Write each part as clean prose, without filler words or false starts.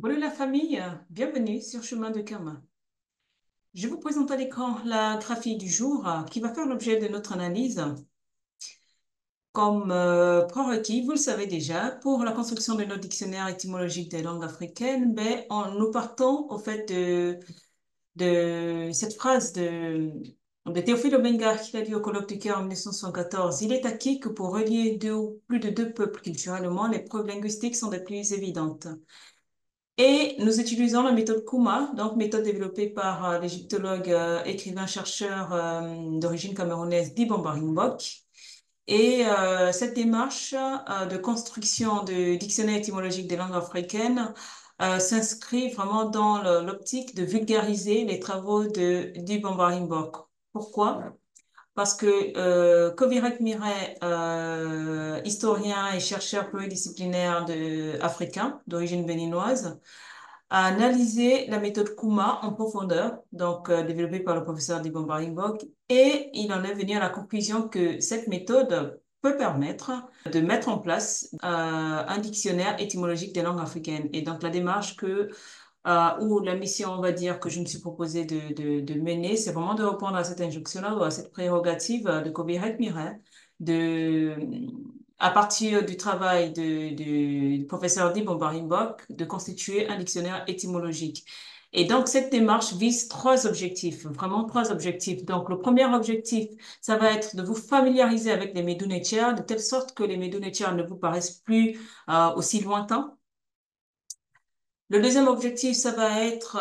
Bonjour la famille, bienvenue sur Chemin de Kama. Je vous présente à l'écran la graphie du jour qui va faire l'objet de notre analyse. Comme prérequis, vous le savez déjà, pour la construction de notre dictionnaire étymologique des langues africaines, nous partons au fait de cette phrase de Théophile Obenga qui a dit au colloque du Caire en 1974. Il est acquis que pour relier deux ou plus de deux peuples culturellement, les preuves linguistiques sont des plus évidentes. Et nous utilisons la méthode Kuma, donc méthode développée par l'égyptologue, écrivain, chercheur d'origine camerounaise Dibomba Mbok. Et cette démarche de construction de dictionnaire étymologique des langues africaines s'inscrit vraiment dans l'optique de vulgariser les travaux de Dibomba Mbok. Pourquoi? Parce que Kovirek Miret, historien et chercheur pluridisciplinaire africain d'origine béninoise, a analysé la méthode Kuma en profondeur, donc développée par le professeur Dibomba Mbok, et il en est venu à la conclusion que cette méthode peut permettre de mettre en place un dictionnaire étymologique des langues africaines. Et donc la démarche ou la mission, on va dire, que je me suis proposé de mener, c'est vraiment de répondre à cette injonction-là ou à cette prérogative de Kobe Miret, de, à partir du travail du professeur Dibomba Mbok, de constituer un dictionnaire étymologique. Et donc, cette démarche vise trois objectifs, vraiment trois objectifs. Donc, le premier objectif, ça va être de vous familiariser avec les Médounétiens, de telle sorte que les Médounétiens ne vous paraissent plus aussi lointains. Le deuxième objectif, ça va être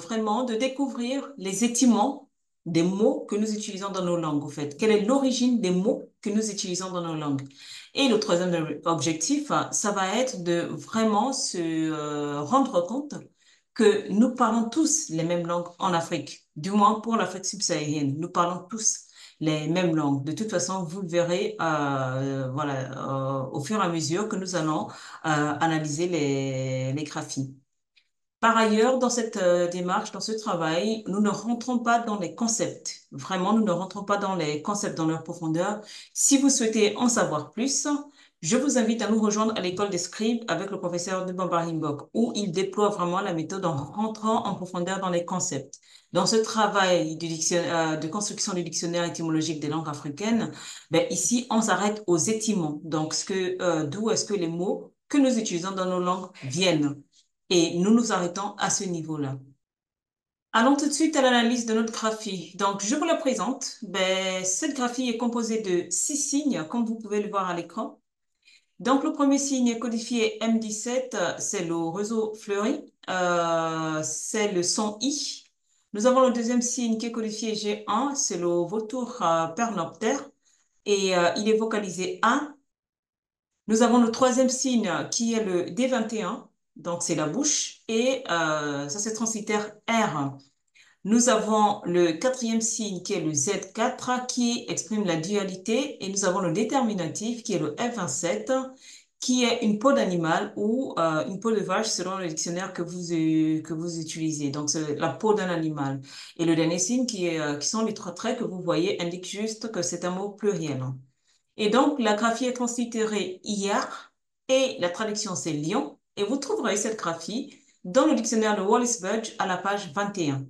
vraiment de découvrir les étymons des mots que nous utilisons dans nos langues, en fait. Quelle est l'origine des mots que nous utilisons dans nos langues? Et le troisième objectif, ça va être de vraiment se rendre compte que nous parlons tous les mêmes langues en Afrique, du moins pour l'Afrique subsaharienne. Nous parlons tous les mêmes langues. De toute façon, vous le verrez au fur et à mesure que nous allons analyser les graphies. Par ailleurs, dans cette démarche, dans ce travail, nous ne rentrons pas dans les concepts. Vraiment, nous ne rentrons pas dans les concepts dans leur profondeur. Si vous souhaitez en savoir plus, je vous invite à nous rejoindre à l'école des scribes avec le professeur de Mbok, où il déploie vraiment la méthode en rentrant en profondeur dans les concepts. Dans ce travail de construction du dictionnaire étymologique des langues africaines, ici, on s'arrête aux étymons. Donc, d'où est-ce que les mots que nous utilisons dans nos langues viennent? Et nous nous arrêtons à ce niveau-là. Allons tout de suite à l'analyse de notre graphie. Donc, je vous la présente. Cette graphie est composée de 6 signes, comme vous pouvez le voir à l'écran. Donc, le premier signe codifié M17, c'est le réseau fleuri. C'est le son I. Nous avons le deuxième signe qui est codifié G1, c'est le vautour pernoptère. Et il est vocalisé 1. Nous avons le troisième signe qui est le D21, donc c'est la bouche, et ça c'est transitaire R. Nous avons le quatrième signe qui est le Z4 qui exprime la dualité, et nous avons le déterminatif qui est le F27 qui est une peau d'animal ou une peau de vache selon le dictionnaire que vous utilisez. Donc c'est la peau d'un animal. Et le dernier signe qui sont les trois traits que vous voyez indique juste que c'est un mot pluriel. Et donc, la graphie est translitérée hier et la traduction c'est lion. Et vous trouverez cette graphie dans le dictionnaire de Wallis Budge à la page 21.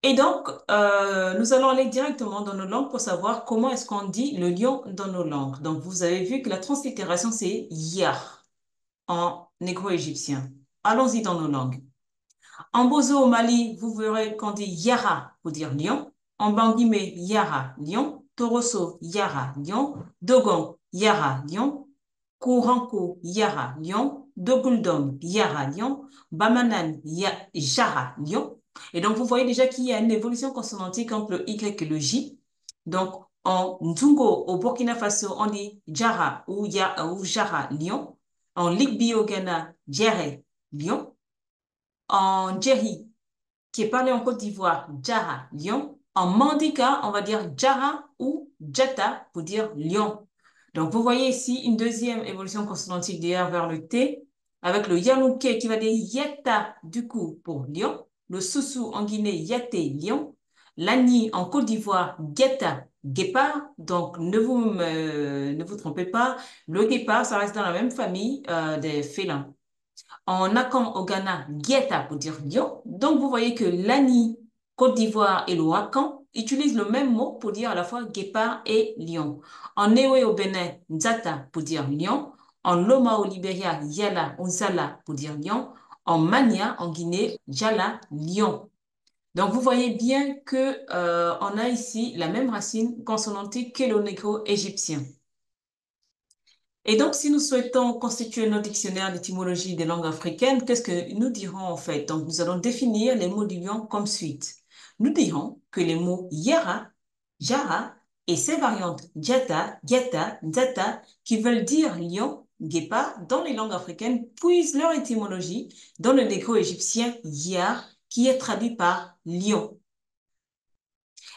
Et donc, nous allons aller directement dans nos langues pour savoir comment est-ce qu'on dit le lion dans nos langues. Donc, vous avez vu que la translittération c'est yar en négro-égyptien. Allons-y dans nos langues. En Bozo au Mali, vous verrez qu'on dit Yara pour dire lion. En Bangui, Yara, lion. Torosso, Yara, lion. Dogon, Yara, lion. Kouranko, Yara, lion. Doguldom, Yara, lion. Bamanan, Jara, lion. Et donc, vous voyez déjà qu'il y a une évolution consonantique entre le Y et le J. Donc, en Nzungo, au Burkina Faso, on dit Jara ou Jara, lion. En Ligbi au Ghana, Djere, lion. En Djeri, qui est parlé en Côte d'Ivoire, Djara, lion. En Mandika, on va dire Djara ou Djata pour dire lion. Donc, vous voyez ici une deuxième évolution consonantique d'hier vers le T, avec le Yalouké qui va dire Yeta, du coup, pour lion. Le Soussou en Guinée, Yaté, lion. L'Agni en Côte d'Ivoire, Guetta, guépard. Donc, ne vous trompez pas, le guépard, ça reste dans la même famille des félins. En Akan au Ghana, Guetta pour dire lion. Donc, vous voyez que l'Ani, Côte d'Ivoire et l'Ouakan utilisent le même mot pour dire à la fois guépard et lion. En Ewe au Bénin, Nzata pour dire lion. En Loma au Libéria, Yala ou Zala pour dire lion. En Mania, en Guinée, Jala, lion. Donc, vous voyez bien que, on a ici la même racine consonantique que le négro-égyptien. Et donc, si nous souhaitons constituer notre dictionnaire d'étymologie des langues africaines, qu'est-ce que nous dirons en fait? Donc, nous allons définir les mots du lion comme suite. Nous dirons que les mots yara, jara et ses variantes djata, guetta, nzata, qui veulent dire lion, guépard, dans les langues africaines, puisent leur étymologie dans le négro-égyptien yar, qui est traduit par lion.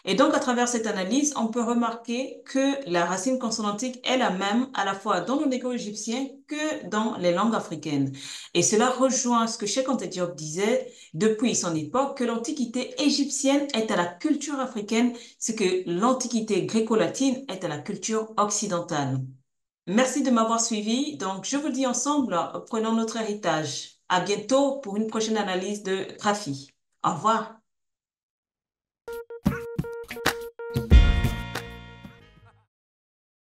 Et donc, à travers cette analyse, on peut remarquer que la racine consonantique est la même à la fois dans le négro-égyptien que dans les langues africaines. Et cela rejoint ce que Cheikh Anta Diop disait depuis son époque, que l'antiquité égyptienne est à la culture africaine, ce que l'antiquité gréco-latine est à la culture occidentale. Merci de m'avoir suivi. Donc, je vous dis ensemble, prenons notre héritage. À bientôt pour une prochaine analyse de graphie. Au revoir.